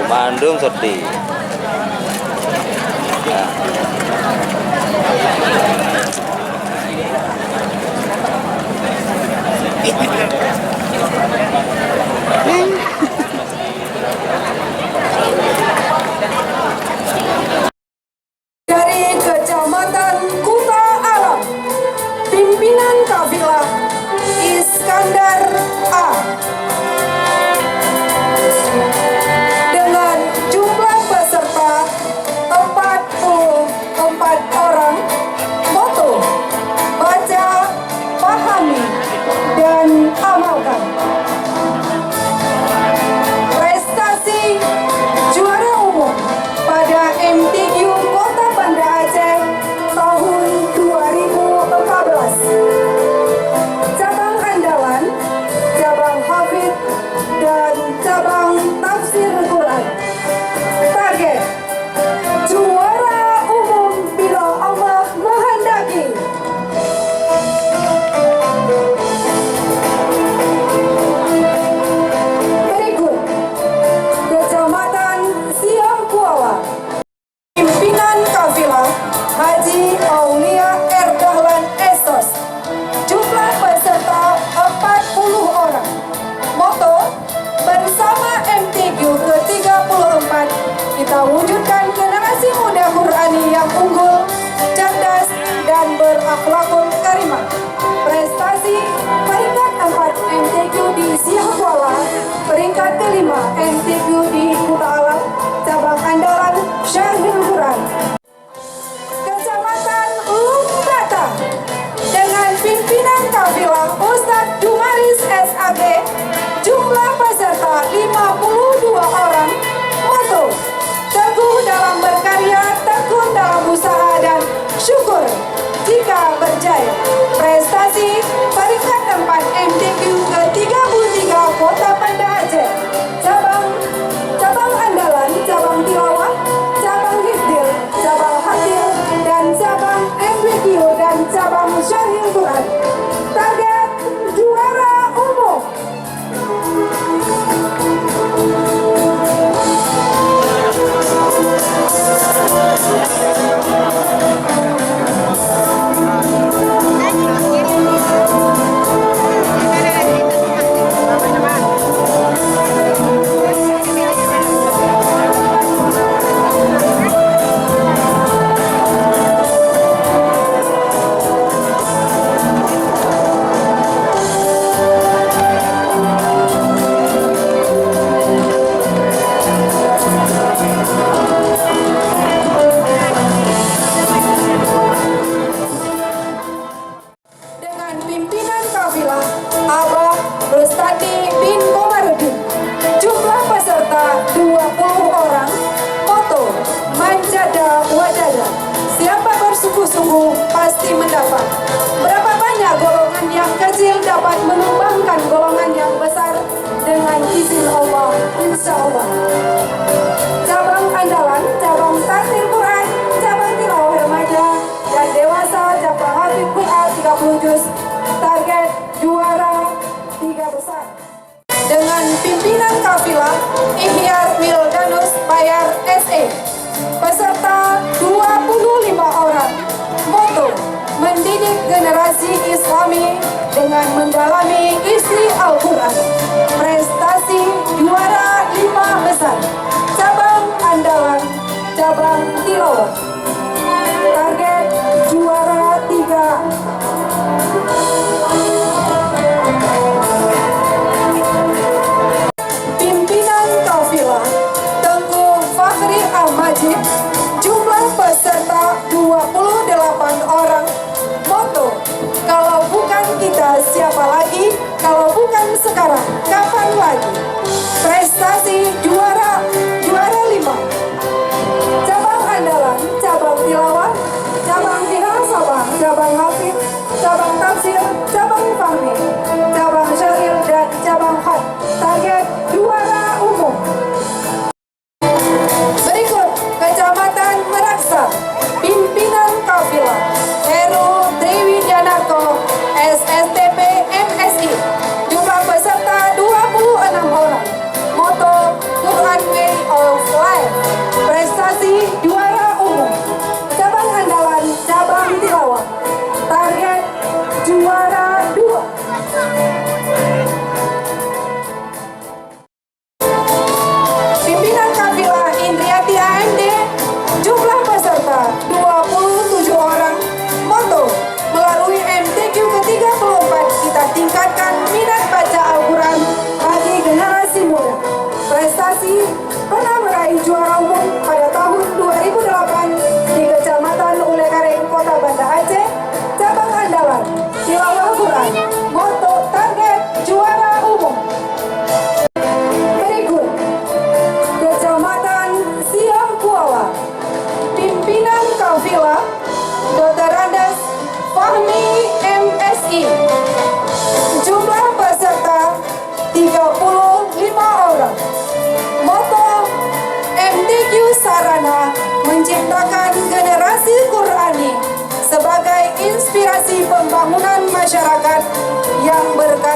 Mandung sedih. Nah. Dari Kecamatan Kuta Alam, pimpinan kafilah Iskandar A. Dengan jumlah peserta 44 orang. Moto: baca, pahami, dan amalkan. Prestasi juara umum pada MTQ Kota Banda Aceh tahun 2014. Cabang andalan, cabang hafidz, dan cabang tafsir Quran. Target: juara umum bila Allah menghendaki. Berikut Kecamatan Siang Kuala, pimpinan kafilah Haji Aulia R. Dahlan Esos. Jumlah peserta 40 orang. Moto: bersama MTQ ke-34 kita wujudkan generasi muda Qurani yang unggul, cerdas, dan berakhlakul karimah. Prestasi: peringkat 4 MTQ di Siang Kuala, peringkat kelima MTQ di Kuta Alam, cabang andalan Syarhul Quran. Kecamatan Lumbata, dengan pimpinan kafilah Ustadz Dumaris SAG. Jumlah peserta 52 orang. Moto: teguh dalam berkarya, tekun dalam usaha, dan syukur jika berjaya. Prestasi: peringkat 4 MTQ ke-33 Kota Banda Aceh, cabang andalan, cabang tilawah, cabang hifdzil, cabang hatil, dan cabang MBQ dan cabang syarhil Quran. Target: juara umum. Dengan pimpinan kafilah Abah Rustadi bin Komarudin. Jumlah peserta 20 orang. Moto: manjada wajada. Siapa bersungguh-sungguh pasti mendapat. Berapa banyak golongan yang kecil dapat menumbangkan golongan yang besar dengan izin Allah, insya Allah. Cabang andalan, cabang tafsir Quran, cabang tilawah remaja dan dewasa, cabang hafidz Quran 30 juz. Target: juara 3 besar. Dengan pimpinan kafilah Ihyar Wildanus Bayar SE. Peserta 25 orang. Moto: mendidik generasi Islami dengan mendalami isi Al-Quran. Prestasi: juara 5 besar. Cabang andalan, cabang tilawah. Target: juara 3. Pimpinan kafilah Tengku Fakhri Al-Majid. Jumlah peserta 28 orang. Moto: kalau bukan kita siapa lagi, kalau bukan sekarang kapan lagi. Prestasi: juara 5. Cabang andalan, masyarakat yang berkah.